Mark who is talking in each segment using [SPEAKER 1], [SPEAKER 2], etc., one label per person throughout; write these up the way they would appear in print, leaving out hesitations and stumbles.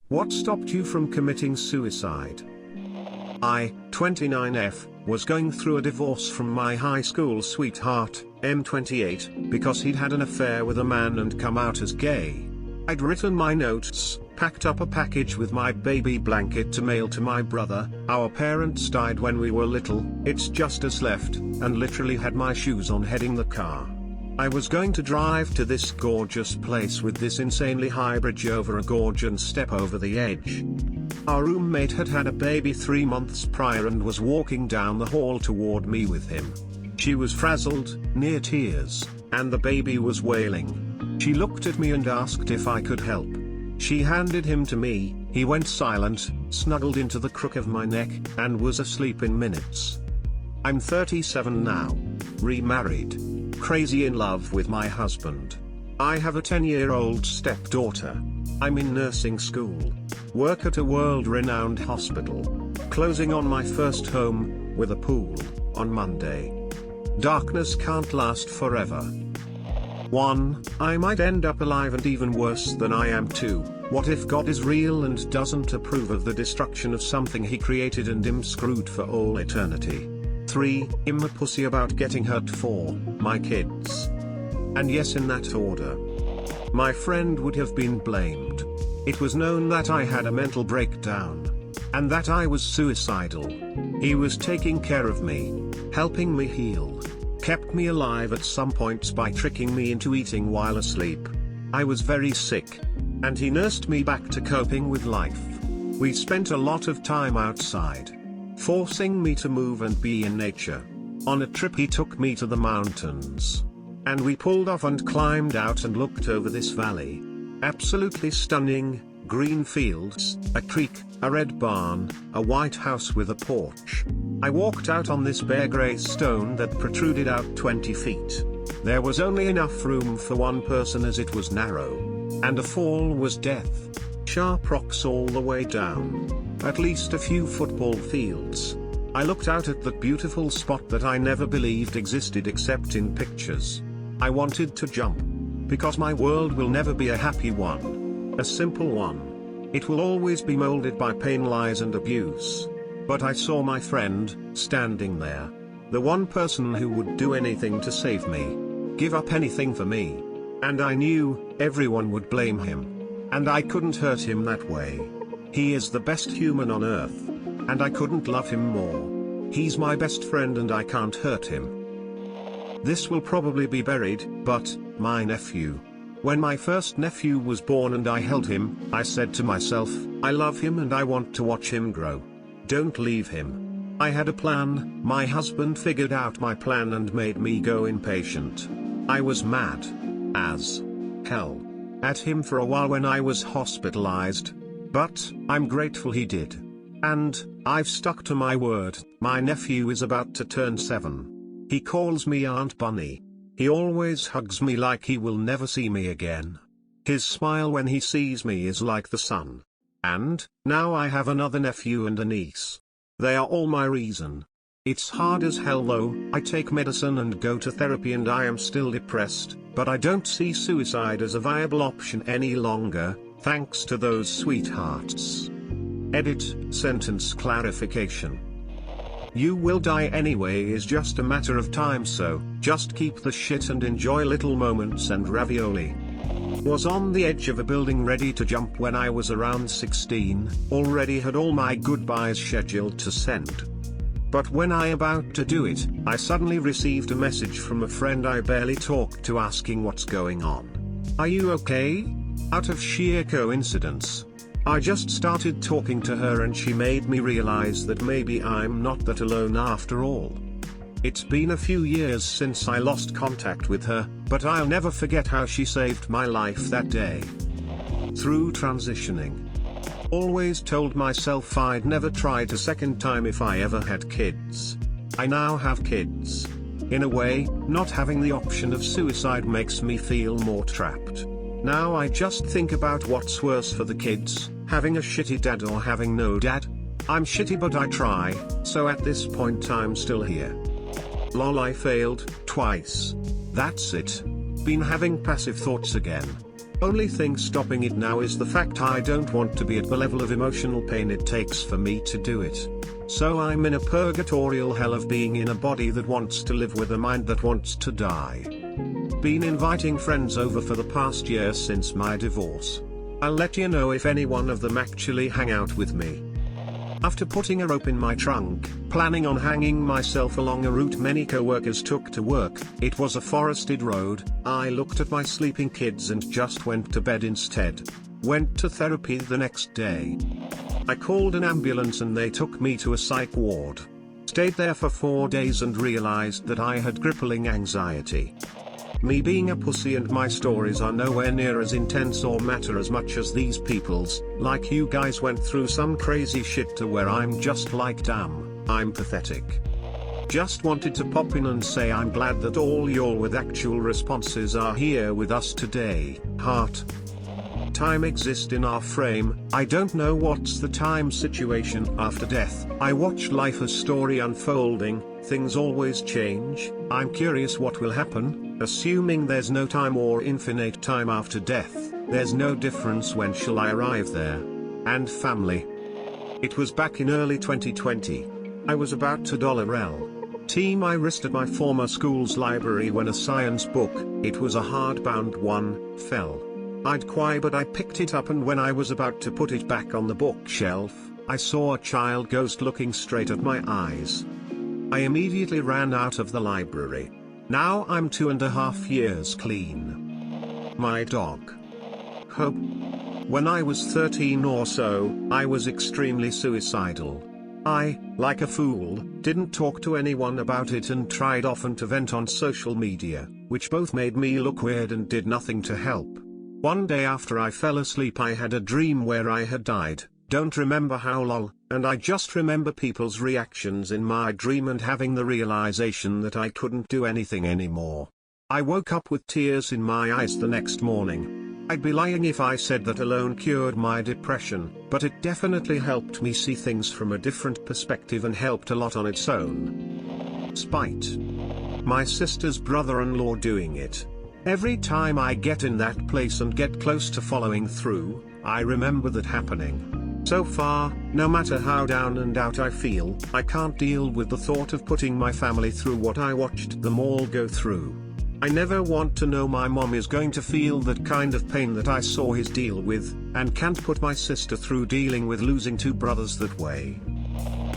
[SPEAKER 1] What stopped you from committing suicide? I, 29F, was going through a divorce from my high school sweetheart, M28, because he'd had an affair with a man and come out as gay. I'd written my notes, packed up a package with my baby blanket to mail to my brother. Our parents died when we were little, it's just us left, and literally had my shoes on heading the car. I was going to drive to this gorgeous place with this insanely high bridge over a gorge and step over the edge. Our roommate had had a baby 3 months prior and was walking down the hall toward me with him. She was frazzled, near tears, and the baby was wailing. She looked at me and asked if I could help. She handed him to me, he went silent, snuggled into the crook of my neck, and was asleep in minutes. I'm 37 now. Remarried. Crazy in love with my husband. I have a 10-year-old stepdaughter. I'm in nursing school. Work at a world-renowned hospital. Closing on my first home, with a pool, on Monday. Darkness can't last forever. 1. I might end up alive and even worse than I am. 2. What if God is real and doesn't approve of the destruction of something he created and I'm screwed for all eternity? 3. I'm a pussy about getting hurt. 4. My kids. And yes, in that order. My friend would have been blamed. It was known that I had a mental breakdown. And that I was suicidal. He was taking care of me. Helping me heal. Kept me alive at some points by tricking me into eating while asleep. I was very sick. And he nursed me back to coping with life. We spent a lot of time outside. Forcing me to move and be in nature. On a trip he took me to the mountains. And we pulled off and climbed out and looked over this valley. Absolutely stunning, green fields, a creek, a red barn, a white house with a porch. I walked out on this bare grey stone that protruded out 20 feet. There was only enough room for one person as it was narrow. And a fall was death. Sharp rocks all the way down. At least a few football fields. I looked out at that beautiful spot that I never believed existed except in pictures. I wanted to jump. Because my world will never be a happy one. A simple one. It will always be molded by pain, lies and abuse. But I saw my friend, standing there. The one person who would do anything to save me. Give up anything for me. And I knew, everyone would blame him. And I couldn't hurt him that way. He is the best human on earth. And I couldn't love him more. He's my best friend and I can't hurt him. This will probably be buried, but, my nephew. When my first nephew was born and I held him, I said to myself, I love him and I want to watch him grow. Don't leave him. I had a plan, my husband figured out my plan and made me go impatient. I was mad. As hell. At him for a while when I was hospitalized. But, I'm grateful he did. And, I've stuck to my word. My nephew is about to turn 7. He calls me Aunt Bunny. He always hugs me like he will never see me again. His smile when he sees me is like the sun. And, now I have another nephew and a niece. They are all my reason. It's hard as hell though. I take medicine and go to therapy and I am still depressed, but I don't see suicide as a viable option any longer, thanks to those sweethearts. Edit, sentence clarification. You will die anyway is just a matter of time, so just keep the shit and enjoy little moments and ravioli. Was on the edge of a building ready to jump when I was around 16, already had all my goodbyes scheduled to send. But when I about to do it, I suddenly received a message from a friend I barely talked to asking what's going on. Are you okay? Out of sheer coincidence. I just started talking to her and she made me realize that maybe I'm not that alone after all. It's been a few years since I lost contact with her, but I'll never forget how she saved my life that day. Through transitioning. Always told myself I'd never tried a second time if I ever had kids. I now have kids. In a way, not having the option of suicide makes me feel more trapped. Now I just think about what's worse for the kids, having a shitty dad or having no dad. I'm shitty but I try, so at this point I'm still here. Lol, I failed, twice. That's it. Been having passive thoughts again. Only thing stopping it now is the fact I don't want to be at the level of emotional pain it takes for me to do it. So I'm in a purgatorial hell of being in a body that wants to live with a mind that wants to die. Been inviting friends over for the past year since my divorce. I'll let you know if any one of them actually hang out with me. After putting a rope in my trunk, planning on hanging myself along a route many co-workers took to work, it was a forested road, I looked at my sleeping kids and just went to bed instead. Went to therapy the next day. I called an ambulance and they took me to a psych ward. Stayed there for 4 days and realized that I had crippling anxiety. Me being a pussy and my stories are nowhere near as intense or matter as much as these people's, like you guys went through some crazy shit to where I'm just like damn, I'm pathetic. Just wanted to pop in and say I'm glad that all y'all with actual responses are here with us today, heart. Time exists in our frame, I don't know what's the time situation after death. I watch life as story unfolding, things always change, I'm curious what will happen, assuming there's no time or infinite time after death, there's no difference when shall I arrive there. And family. It was back in early 2020. I was about to $T my wrist at my former school's library when a science book, it was a hardbound one, fell. I'd cry but I picked it up and when I was about to put it back on the bookshelf, I saw a child ghost looking straight at my eyes. I immediately ran out of the library. Now I'm 2.5 years clean. My dog. Hope. When I was 13 or so, I was extremely suicidal. I, like a fool, didn't talk to anyone about it and tried often to vent on social media, which both made me look weird and did nothing to help. One day after I fell asleep I had a dream where I had died, don't remember how lol, and I just remember people's reactions in my dream and having the realization that I couldn't do anything anymore. I woke up with tears in my eyes the next morning. I'd be lying if I said that alone cured my depression, but it definitely helped me see things from a different perspective and helped a lot on its own. Spite. My sister's brother-in-law doing it. Every time I get in that place and get close to following through, I remember that happening. So far, no matter how down and out I feel, I can't deal with the thought of putting my family through what I watched them all go through. I never want to know my mom is going to feel that kind of pain that I saw his deal with, and can't put my sister through dealing with losing 2 brothers that way.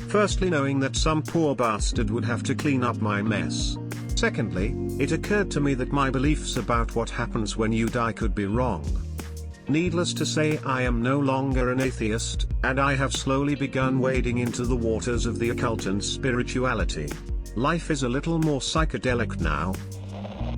[SPEAKER 1] Firstly, knowing that some poor bastard would have to clean up my mess. Secondly, it occurred to me that my beliefs about what happens when you die could be wrong. Needless to say, I am no longer an atheist, and I have slowly begun wading into the waters of the occult and spirituality. Life is a little more psychedelic now.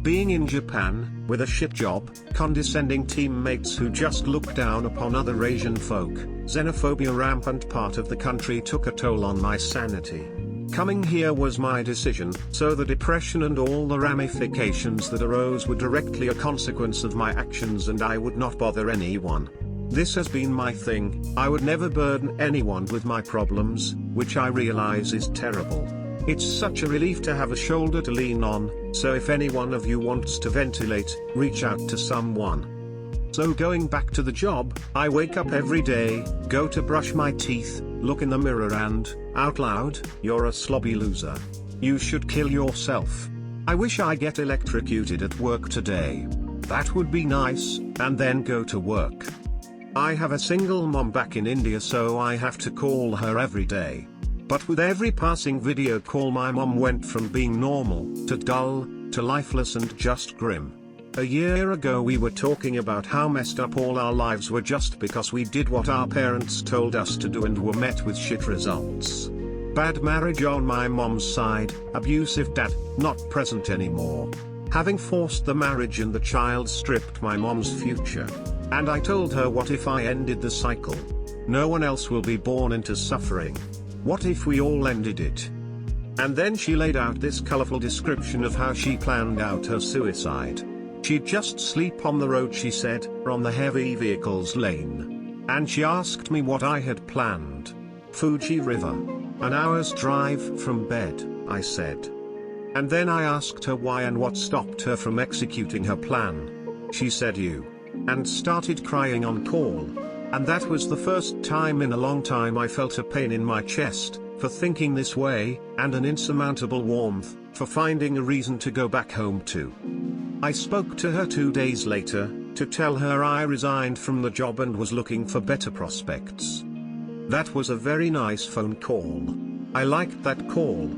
[SPEAKER 1] Being in Japan, with a shit job, condescending teammates who just look down upon other Asian folk, xenophobia rampant part of the country took a toll on my sanity. Coming here was my decision, so the depression and all the ramifications that arose were directly a consequence of my actions and I would not bother anyone. This has been my thing, I would never burden anyone with my problems, which I realize is terrible. It's such a relief to have a shoulder to lean on, so if any one of you wants to ventilate, reach out to someone. So going back to the job, I wake up every day, go to brush my teeth, look in the mirror and, out loud, you're a slobby loser. You should kill yourself. I wish I get electrocuted at work today. That would be nice, and then go to work. I have a single mom back in India so I have to call her every day. But with every passing video call my mom went from being normal, to dull, to lifeless and just grim. A year ago we were talking about how messed up all our lives were just because we did what our parents told us to do and were met with shit results. Bad marriage on my mom's side, abusive dad, not present anymore. Having forced the marriage and the child stripped my mom's future. And I told her, what if I ended the cycle? No one else will be born into suffering. What if we all ended it? And then she laid out this colorful description of how she planned out her suicide. She'd just sleep on the road, she said, or on the heavy vehicles lane. And she asked me what I had planned. Fuji River. An hour's drive from bed, I said. And then I asked her why and what stopped her from executing her plan. She said you. and started crying on call. And that was the first time in a long time I felt a pain in my chest, for thinking this way, and an insurmountable warmth, for finding a reason to go back home to. I spoke to her 2 days later, to tell her I resigned from the job and was looking for better prospects. That was a very nice phone call. I liked that call,